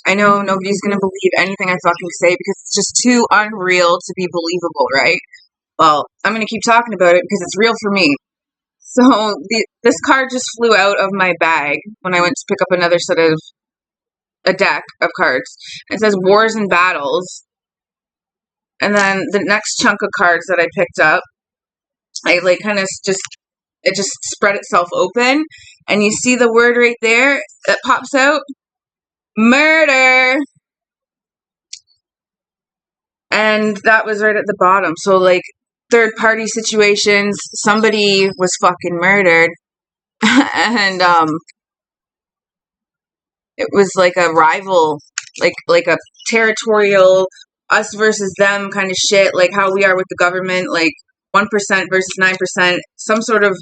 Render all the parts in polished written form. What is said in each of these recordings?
I know nobody's gonna believe anything I fucking say because it's just too unreal to be believable, right? Well, I'm gonna keep talking about it because it's real for me. So this card just flew out of my bag when I went to pick up another set of a deck of cards. It says Wars and Battles. And then the next chunk of cards that I picked up, I like kind of just, it just spread itself open. And you see the word right there that pops out? Murder! And that was right at the bottom. So like third party situations, somebody was fucking murdered. And it was like a rival, like a territorial us versus them kind of shit, like how we are with the government, like 1% versus 9%, some sort of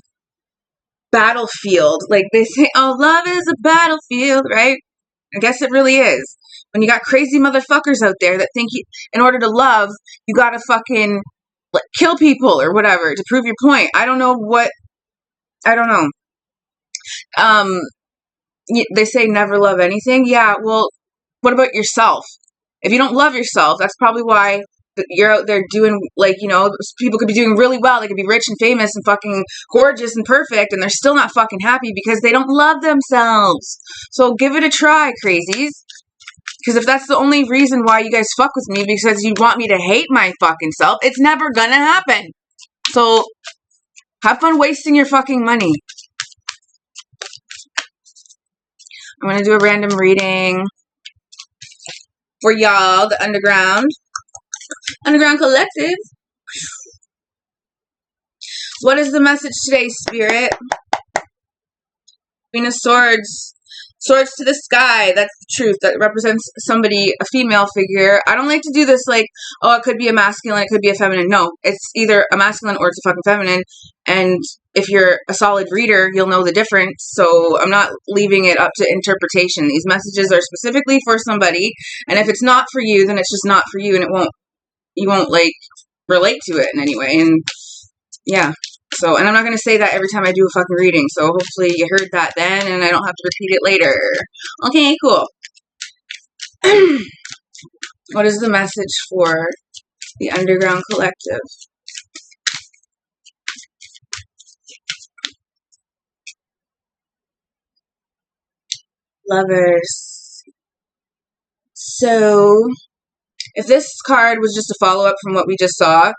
battlefield. Like they say, oh, love is a battlefield, right? I guess it really is. When you got crazy motherfuckers out there that think in order to love, you gotta fucking like kill people or whatever to prove your point. I don't know. They say never love anything. Yeah, well, what about yourself? If you don't love yourself, that's probably why you're out there doing, like, you know, people could be doing really well. They could be rich and famous and fucking gorgeous and perfect, and they're still not fucking happy because they don't love themselves. So give it a try, crazies. Because if that's the only reason why you guys fuck with me, because you want me to hate my fucking self, it's never gonna happen. So have fun wasting your fucking money. I'm going to do a random reading for y'all, the Underground Collective. What is the message today, Spirit? Queen of Swords. Swords to the sky. That's the truth. That represents somebody, a female figure. I don't like to do this like, oh, it could be a masculine, it could be a feminine. No, it's either a masculine or it's a fucking feminine. And if you're a solid reader, you'll know the difference. So I'm not leaving it up to interpretation. These messages are specifically for somebody. And if it's not for you, then it's just not for you. And you won't like relate to it in any way. And yeah. So, and I'm not going to say that every time I do a fucking reading. So hopefully you heard that then and I don't have to repeat it later. Okay, cool. What is the message for the Underground Collective? Lovers. So, if this card was just a follow-up from what we just saw,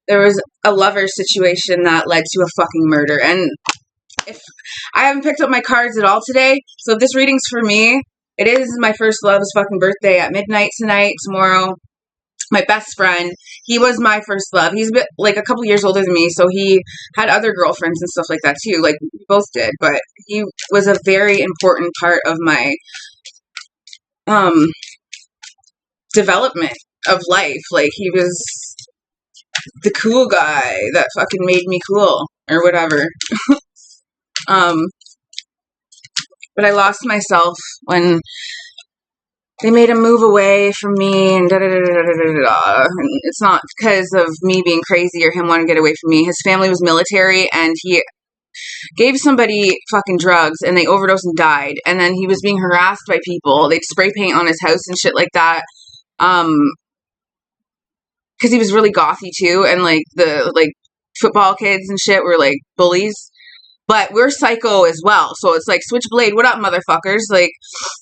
there was a lover situation that led to a fucking murder. And if I haven't picked up my cards at all today, so if this reading's for me, it is my first love's fucking birthday at midnight tonight, tomorrow. My best friend, he was my first love. He's a bit, like, a couple years older than me, so he had other girlfriends and stuff like that too, like we both did, but he was a very important part of my development of life. Like, he was the cool guy that fucking made me cool, or whatever. But I lost myself when they made him move away from me and da-da-da-da-da-da-da. And it's not because of me being crazy or him wanting to get away from me. His family was military and he gave somebody fucking drugs and they overdosed and died. And then he was being harassed by people. They'd spray paint on his house and shit like that. Because he was really gothy too. And like the football kids and shit were like bullies. But we're psycho as well. So it's like, Switchblade, what up, motherfuckers? Like,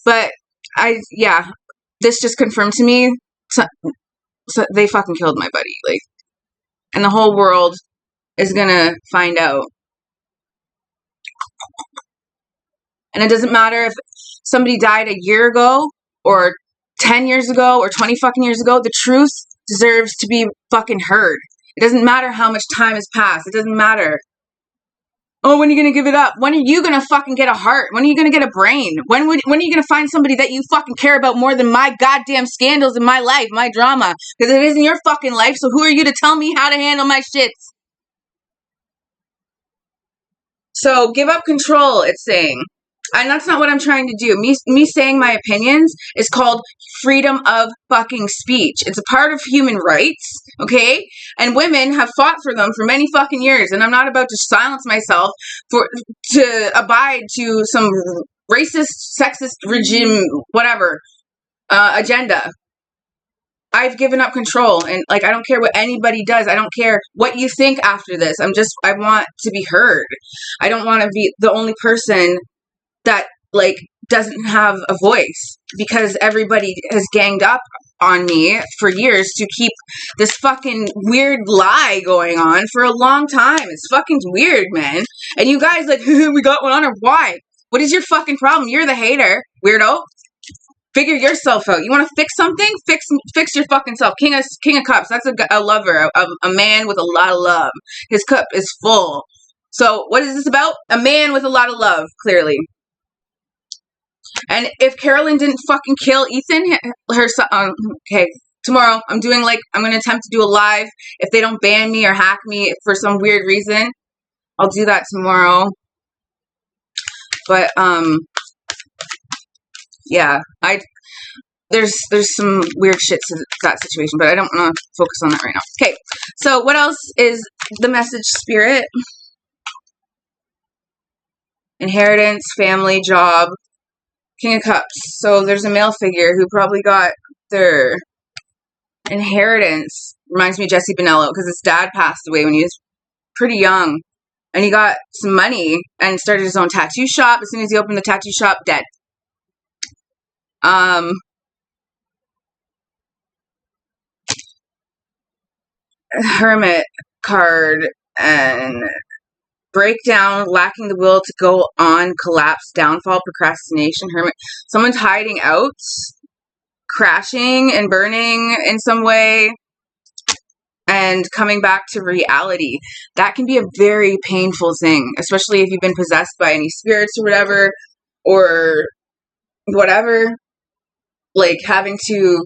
but this just confirmed to me, so they fucking killed my buddy, like, and the whole world is gonna find out. And it doesn't matter if somebody died a year ago, or 10 years ago, or 20 fucking years ago, the truth deserves to be fucking heard. It doesn't matter how much time has passed, it doesn't matter. Oh, when are you going to give it up? When are you going to fucking get a heart? When are you going to get a brain? When are you going to find somebody that you fucking care about more than my goddamn scandals in my life, my drama? Because it isn't your fucking life, so who are you to tell me how to handle my shit? So, give up control, it's saying. And that's not what I'm trying to do. Me saying my opinions is called freedom of fucking speech. It's a part of human rights, okay? And women have fought for them for many fucking years. And I'm not about to silence myself to abide to some racist, sexist regime, whatever. agenda. I've given up control, and like I don't care what anybody does. I don't care what you think after this. I want to be heard. I don't want to be the only person that like doesn't have a voice, because everybody has ganged up on me for years to keep this fucking weird lie going on for a long time. It's fucking weird, man. And you guys like, we got one on her. Why? What is your fucking problem? You're the hater, weirdo. Figure yourself out. You want to fix something? Fix your fucking self. King of Cups. That's a lover, a man with a lot of love. His cup is full. So what is this about? A man with a lot of love, clearly. And if Carolyn didn't fucking kill Ethan, her son, okay, tomorrow I'm going to attempt to do a live. If they don't ban me or hack me for some weird reason, I'll do that tomorrow. But, yeah, there's some weird shit to that situation, but I don't want to focus on that right now. Okay, so what else is the message, Spirit? Inheritance, family, job, King of Cups. So there's a male figure who probably got their inheritance. Reminds me of Jesse Bonello, because his dad passed away when he was pretty young. And he got some money and started his own tattoo shop. As soon as he opened the tattoo shop, dead. Hermit card and breakdown, lacking the will to go on, collapse, downfall, procrastination, hermit. Someone's hiding out, crashing and burning in some way, and coming back to reality. That can be a very painful thing, especially if you've been possessed by any spirits or whatever. Like, having to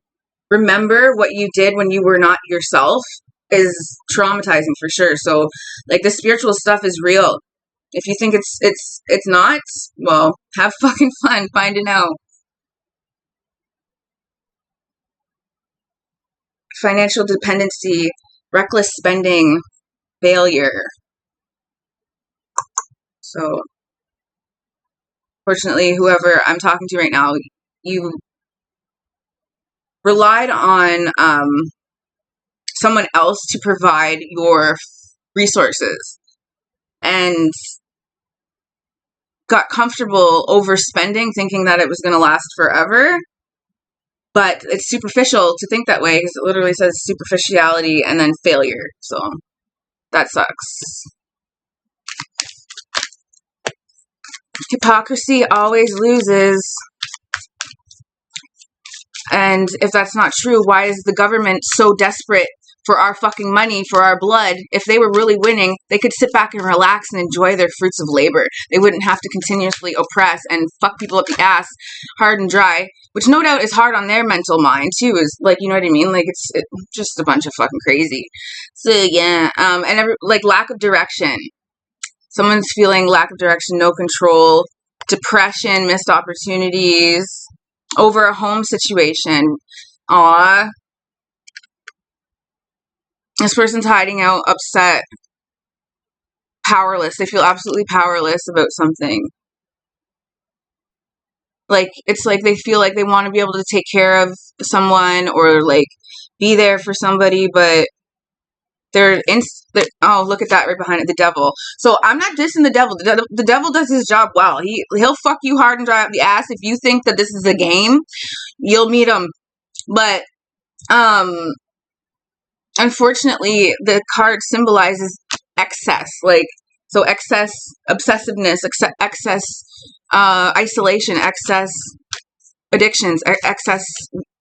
remember what you did when you were not yourself is traumatizing for sure. So, like, the spiritual stuff is real. If you think it's not, well, have fucking fun finding out. Financial dependency, reckless spending, failure. So, fortunately, whoever I'm talking to right now, you relied on someone else to provide your resources and got comfortable overspending, thinking that it was going to last forever. But it's superficial to think that way, because it literally says superficiality and then failure. So that sucks. Hypocrisy always loses. And if that's not true, why is the government so desperate for our fucking money, for our blood? If they were really winning, they could sit back and relax and enjoy their fruits of labor. They wouldn't have to continuously oppress and fuck people up the ass hard and dry, which no doubt is hard on their mental mind too. Is like, you know what I mean? Like, it's just a bunch of fucking crazy. So yeah, and lack of direction. Someone's feeling lack of direction, no control, depression, missed opportunities over a home situation. Aww. This person's hiding out, upset, powerless. They feel absolutely powerless about something. Like, it's like they feel like they want to be able to take care of someone or, like, be there for somebody, but they're oh, look at that right behind it, the devil. So I'm not dissing the devil. The devil does his job well. He'll fuck you hard and dry up the ass. If you think that this is a game, you'll meet him. But unfortunately, the card symbolizes excess. Like, so excess obsessiveness, excess isolation, excess addictions, excess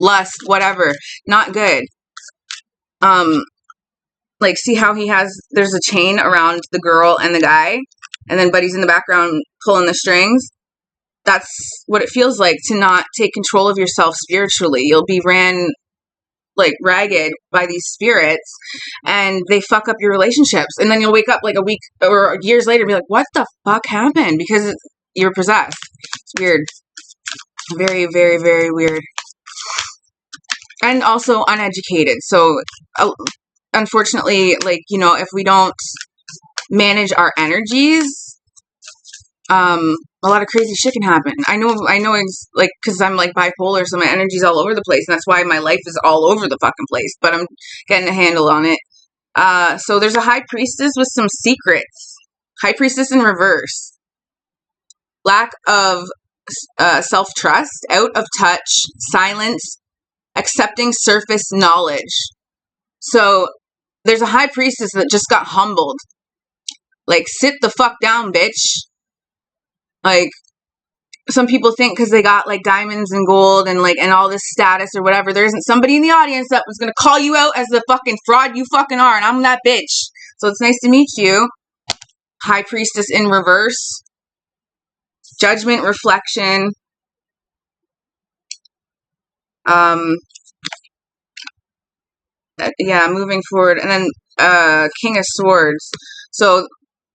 lust, whatever. Not good. Like, see how there's a chain around the girl and the guy, and then Buddy's in the background pulling the strings. That's what it feels like to not take control of yourself spiritually. You'll be ran, like, ragged by these spirits, and they fuck up your relationships. And then you'll wake up, like, a week or years later and be like, what the fuck happened? Because you're possessed. It's weird. Very, very, very weird. And also uneducated. So, unfortunately, like, you know, if we don't manage our energies, a lot of crazy shit can happen. I know it's like, because I'm like bipolar, so my energy's all over the place, and that's why my life is all over the fucking place, but I'm getting a handle on it. So there's a high priestess with some secrets. High priestess in reverse. Lack of self-trust, out of touch, silence, accepting surface knowledge. So there's a high priestess that just got humbled. Like, sit the fuck down, bitch. Like, some people think because they got like diamonds and gold and like and all this status or whatever, there isn't somebody in the audience that was gonna call you out as the fucking fraud you fucking are, and I'm that bitch. So it's nice to meet you. High priestess in reverse. Judgment, reflection. Yeah, moving forward. And then King of Swords. So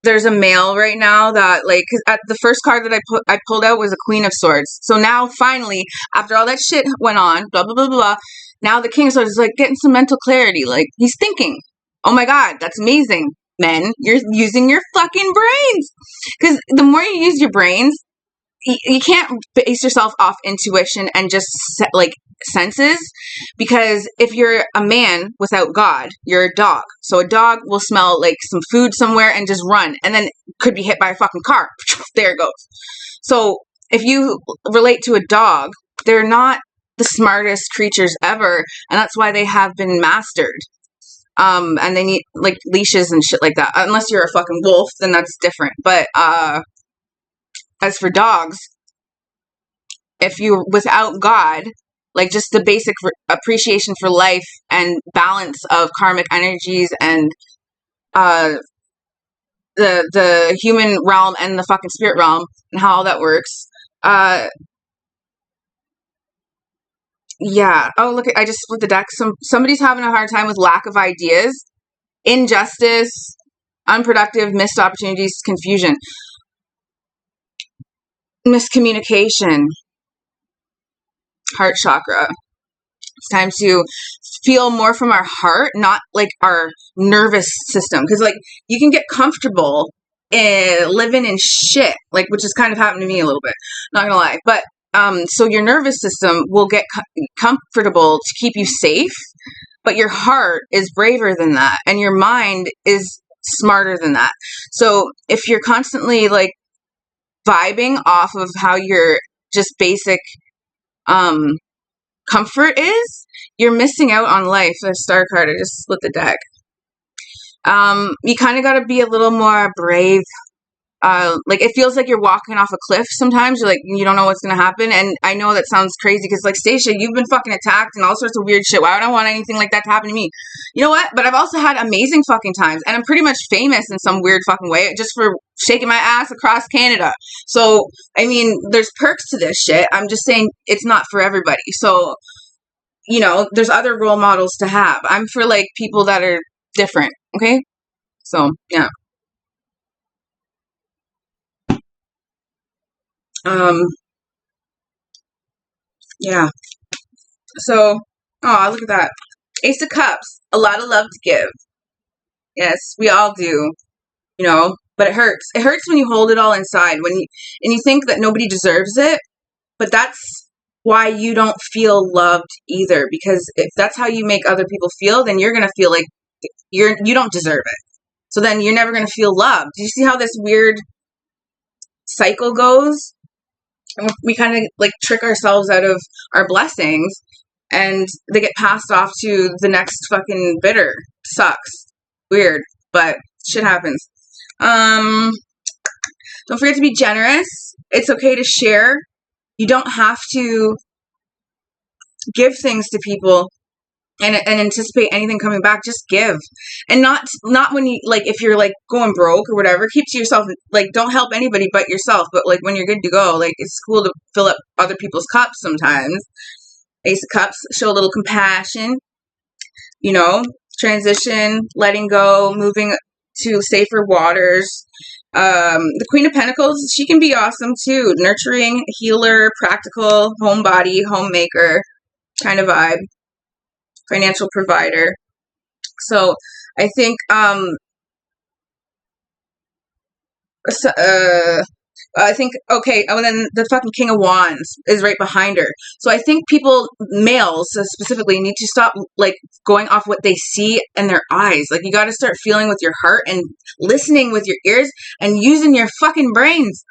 there's a male right now that, like, cause at the first card that I pulled out was a Queen of Swords. So now finally, after all that shit went on, blah blah blah blah, now the King of Swords is like getting some mental clarity. Like, he's thinking, oh my god, that's amazing, men. You're using your fucking brains. Because the more you use your brains, you can't base yourself off intuition and just like senses, because if you're a man without God, you're a dog. So a dog will smell like some food somewhere and just run, and then could be hit by a fucking car. There it goes. So if you relate to a dog, they're not the smartest creatures ever, and that's why they have been mastered. And they need like leashes and shit like that. Unless you're a fucking wolf, then that's different. But as for dogs, if you're without God, like just the basic appreciation for life and balance of karmic energies and the human realm and the fucking spirit realm and how all that works. Yeah. Oh, look, I just split the deck. Somebody's having a hard time with lack of ideas, injustice, unproductive, missed opportunities, confusion, miscommunication. Heart chakra. It's time to feel more from our heart, not like our nervous system. Because like you can get comfortable living in shit, like, which has kind of happened to me a little bit. Not gonna lie, but so your nervous system will get comfortable to keep you safe, but your heart is braver than that, and your mind is smarter than that. So if you're constantly like vibing off of how your just basic comfort is, you're missing out on life. The star card, I just split the deck. You kind of got to be a little more brave. Like it feels like you're walking off a cliff sometimes. You're like, you don't know what's going to happen. And I know that sounds crazy because like, Stacia, you've been fucking attacked and all sorts of weird shit. Why would I want anything like that to happen to me? You know what? But I've also had amazing fucking times, and I'm pretty much famous in some weird fucking way just for shaking my ass across Canada. So, I mean, there's perks to this shit. I'm just saying it's not for everybody. So, you know, there's other role models to have. I'm for like people that are different. Okay. So, yeah. Yeah. So, oh, look at that. Ace of Cups. A lot of love to give. Yes, we all do. You know, but it hurts. It hurts when you hold it all inside and you think that nobody deserves it, but that's why you don't feel loved either, because if that's how you make other people feel, then you're going to feel like you don't deserve it. So then you're never going to feel loved. Do you see how this weird cycle goes? And we kind of like trick ourselves out of our blessings, and they get passed off to the next fucking bidder. Sucks. Weird, but shit happens. Don't forget to be generous. It's okay to share. You don't have to give things to people and anticipate anything coming back. Just give. And not when you, like, if you're, like, going broke or whatever, keep to yourself. Like, don't help anybody but yourself. But, like, when you're good to go, like, it's cool to fill up other people's cups sometimes. Ace of Cups, show a little compassion. You know, transition, letting go, moving to safer waters. The Queen of Pentacles, she can be awesome too. Nurturing, healer, practical, homebody, homemaker kind of vibe. Financial provider. So I think I think, okay, and then the fucking King of Wands is right behind her. So I think people, males specifically, need to stop, like, going off what they see in their eyes. Like, you gotta start feeling with your heart and listening with your ears and using your fucking brains.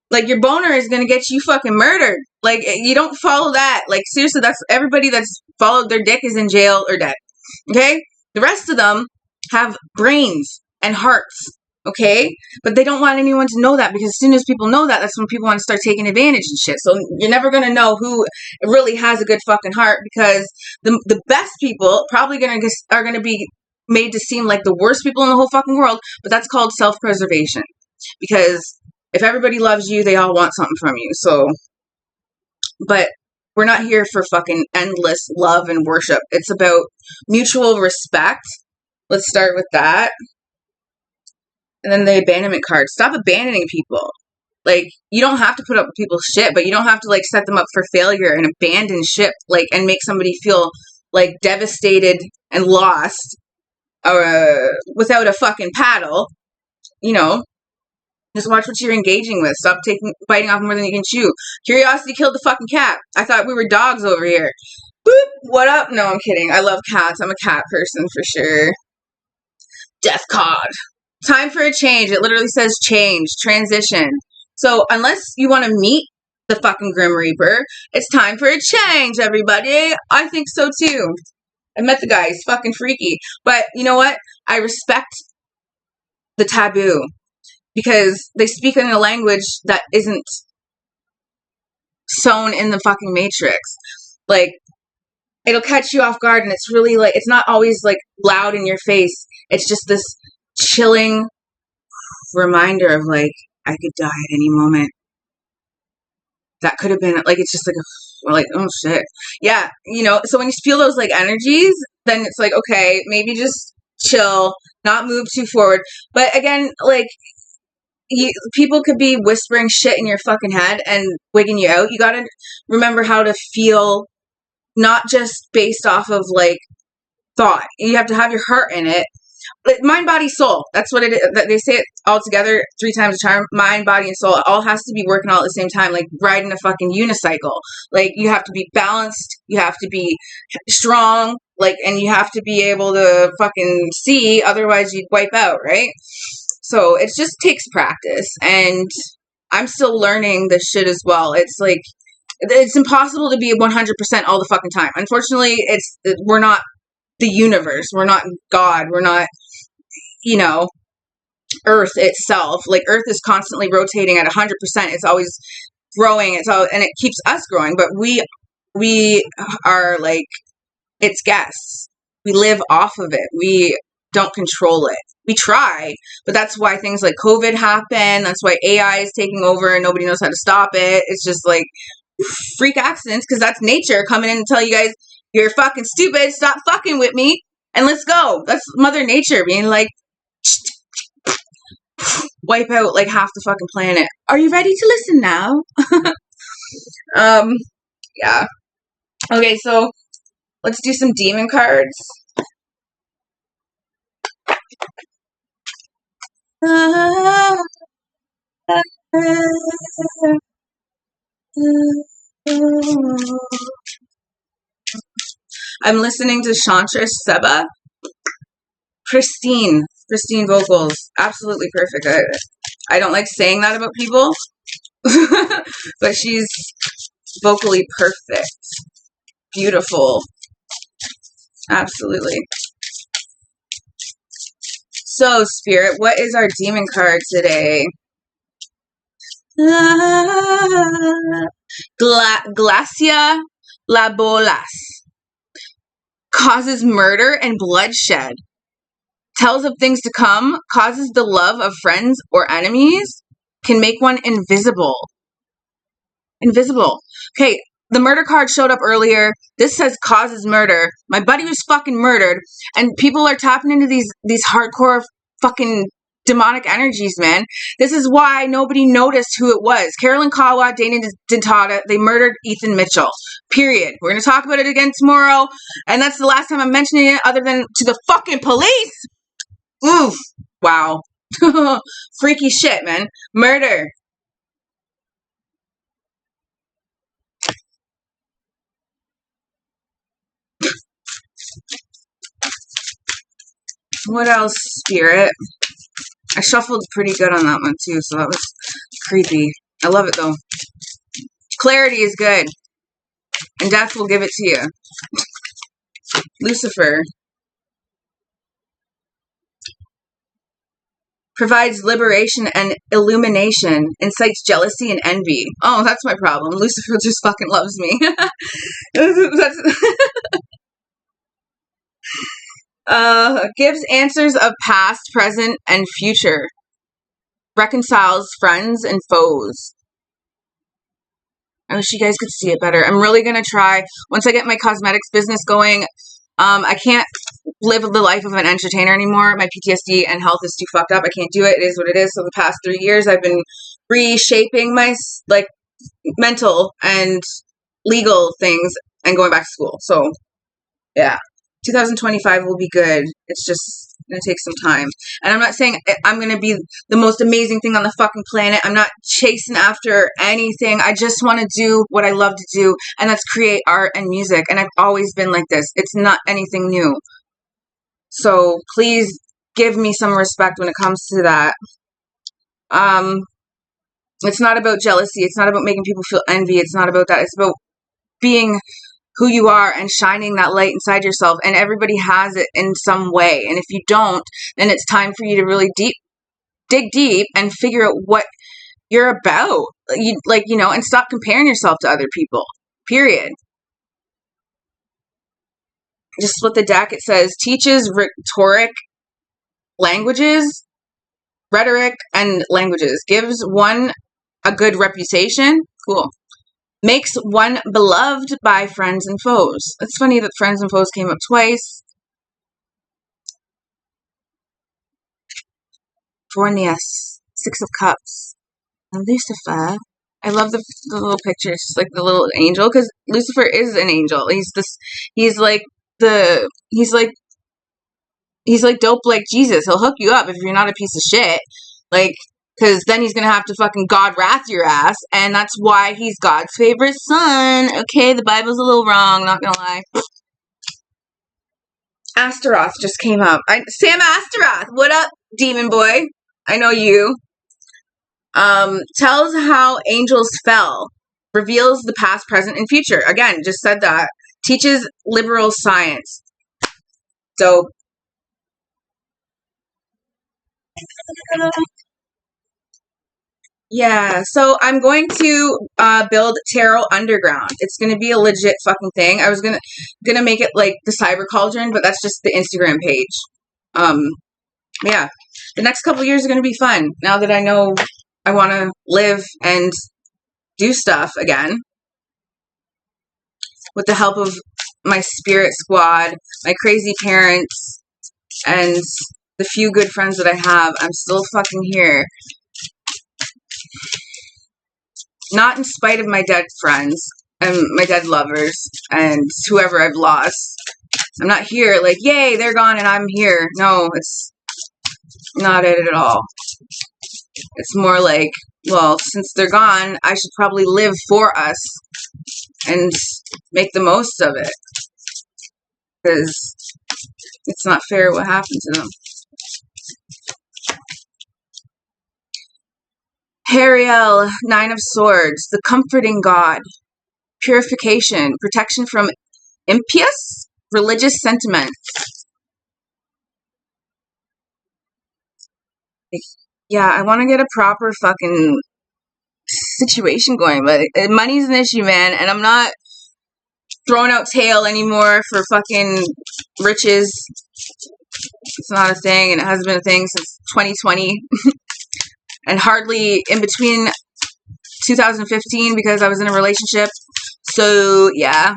Like, your boner is gonna get you fucking murdered. Like, you don't follow that. Like, seriously, that's everybody that's followed their dick is in jail or dead. Okay? The rest of them have brains and hearts. Okay? But they don't want anyone to know that, because as soon as people know that, that's when people want to start taking advantage and shit. So you're never going to know who really has a good fucking heart, because the best people probably are going to be made to seem like the worst people in the whole fucking world, but that's called self-preservation. Because if everybody loves you, they all want something from you. So, but we're not here for fucking endless love and worship. It's about mutual respect. Let's start with that. And then the abandonment card. Stop abandoning people. Like, you don't have to put up with people's shit, but you don't have to, like, set them up for failure and abandon ship, like, and make somebody feel, like, devastated and lost without a fucking paddle. You know, just watch what you're engaging with. Stop biting off more than you can chew. Curiosity killed the fucking cat. I thought we were dogs over here. Boop, what up? No, I'm kidding. I love cats. I'm a cat person for sure. Death card. Time for a change. It literally says change, transition. So unless you want to meet the fucking Grim Reaper, it's time for a change, everybody. I think so too. I met the guy. He's fucking freaky. But you know what? I respect the taboo, because they speak in a language that isn't sewn in the fucking Matrix. Like, it'll catch you off guard, and it's really, like, it's not always, like, loud in your face. It's just this chilling reminder of, like, I could die at any moment. That could have been, like, it's just like, oh shit. Yeah, you know, so when you feel those, like, energies, then it's like, okay, maybe just chill, not move too forward. But again, like, people could be whispering shit in your fucking head and wigging you out. You gotta remember how to feel, not just based off of, like, thought. You have to have your heart in it. Mind, body, soul. That's what it is. They say it all together 3 times a charm. Mind, body, and soul. It all has to be working all at the same time, like riding a fucking unicycle. Like, you have to be balanced. You have to be strong. Like, and you have to be able to fucking see. Otherwise, you'd wipe out, right? So it just takes practice. And I'm still learning this shit as well. It's like, it's impossible to be 100% all the fucking time. Unfortunately, we're not the universe. We're not God. We're not, you know, Earth itself. Like, Earth is constantly rotating at 100%. It's always growing. And it keeps us growing. But we are, like, its guests. We live off of it. We don't control it. We try, but that's why things like COVID happen. That's why AI is taking over and nobody knows how to stop it. It's just like freak accidents, because that's nature coming in and tell you guys, you're fucking stupid, stop fucking with me, and let's go. That's Mother Nature being like, wipe out like half the fucking planet. Are you ready to listen now? Yeah. Okay, so let's do some demon cards. I'm listening to Chantress Seba. Pristine vocals. Absolutely perfect. I don't like saying that about people, but she's vocally perfect. Beautiful. Absolutely. So, Spirit, what is our demon card today? Glacia Labolas. Causes murder and bloodshed. Tells of things to come. Causes the love of friends or enemies. Can make one invisible. Invisible. Okay, the murder card showed up earlier. This says causes murder. My buddy was fucking murdered. And people are tapping into these hardcore fucking demonic energies, man. This is why nobody noticed who it was. Carolyn Kawa, Dana Dentata, they murdered Ethan Mitchell. Period. We're going to talk about it again tomorrow. And that's the last time I'm mentioning it, other than to the fucking police. Oof. Wow. Freaky shit, man. Murder. What else, Spirit? I shuffled pretty good on that one, too, so that was creepy. I love it, though. Clarity is good. And death will give it to you. Lucifer. Provides liberation and illumination. Incites jealousy and envy. Oh, that's my problem. Lucifer just fucking loves me. Gives answers of past, present, and future. Reconciles friends and foes. I wish you guys could see it better. I'm really going to try, once I get my cosmetics business going, I can't live the life of an entertainer anymore. My PTSD and health is too fucked up. I can't do it. It is what it is. So the past 3 years, I've been reshaping my, like, mental and legal things and going back to school. So, yeah. 2025 will be good. It's just going to take some time. And I'm not saying I'm going to be the most amazing thing on the fucking planet. I'm not chasing after anything. I just want to do what I love to do, and that's create art and music. And I've always been like this. It's not anything new. So please give me some respect when it comes to that. It's not about jealousy. It's not about making people feel envy. It's not about that. It's about being who you are and shining that light inside yourself. And everybody has it in some way. And if you don't, then it's time for you to really dig deep and figure out what you're about. And stop comparing yourself to other people. Period. Just split the deck. It says teaches rhetoric and languages. Gives one a good reputation. Cool. Makes one beloved by friends and foes. It's funny that friends and foes came up twice. Fornius, 6 of Cups. And Lucifer. I love the little pictures, like the little angel, because Lucifer is an angel. He's like dope like Jesus. He'll hook you up if you're not a piece of shit. Because then he's going to have to fucking God wrath your ass. And that's why he's God's favorite son. Okay, the Bible's a little wrong, not going to lie. Astaroth just came up. Sam Astaroth, what up, demon boy? I know you. Tells how angels fell. Reveals the past, present, and future. Again, just said that. Teaches liberal science. Dope. Yeah, so I'm going to build Tarot Underground. It's going to be a legit fucking thing. I was gonna make it like the Cyber Cauldron, but that's just the Instagram page. Yeah, the next couple years are going to be fun. Now that I know I want to live and do stuff again, with the help of my spirit squad, my crazy parents, and the few good friends that I have, I'm still fucking here. Not in spite of my dead friends and my dead lovers and whoever I've lost. I'm not here like, yay, they're gone and I'm here. No, it's not it at all. It's more like, well, since they're gone, I should probably live for us and make the most of it. Because it's not fair what happened to them. Hariel, 9 of Swords, the comforting God. Purification, protection from impious religious sentiments. Yeah, I want to get a proper fucking situation going, but money's an issue, man, and I'm not throwing out tail anymore for fucking riches. It's not a thing, and it hasn't been a thing since 2020. And hardly in between 2015 because I was in a relationship. So, yeah.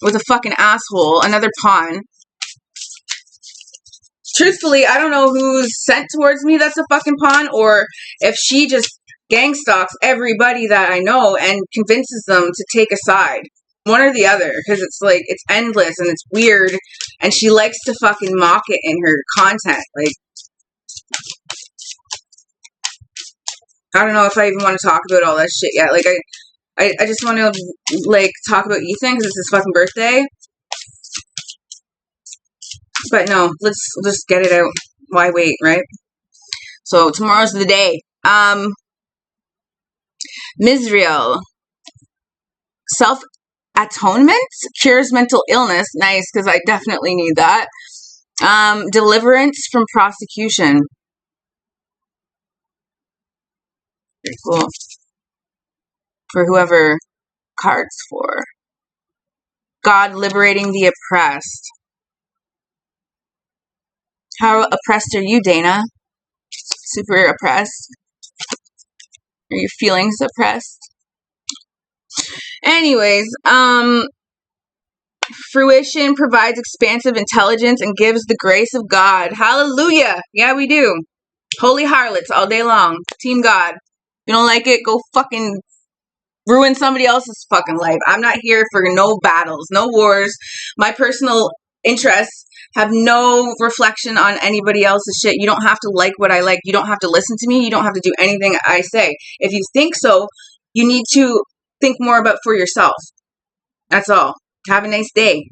With a fucking asshole. Another pawn. Truthfully, I don't know who's sent towards me that's a fucking pawn, or if she just gang stalks everybody that I know and convinces them to take a side. One or the other. Because it's like, it's endless and it's weird. And she likes to fucking mock it in her content. Like, I don't know if I even want to talk about all that shit yet. Like, I just want to, like, talk about Ethan because it's his fucking birthday. But no, let's just get it out. Why wait, right? So tomorrow's the day. Mizrael. Self-atonement cures mental illness. Nice, because I definitely need that. Deliverance from prosecution. Very cool. For whoever card's for. God liberating the oppressed. How oppressed are you, Dana? Super oppressed? Are your feelings oppressed? Anyways, fruition provides expansive intelligence and gives the grace of God. Hallelujah! Yeah, we do. Holy harlots all day long. Team God. If you don't like it, go fucking ruin somebody else's fucking life. I'm not here for no battles, no wars. My personal interests have no reflection on anybody else's shit. You don't have to like what I like. You don't have to listen to me. You don't have to do anything I say. If you think so, you need to think more about for yourself. That's all. Have a nice day.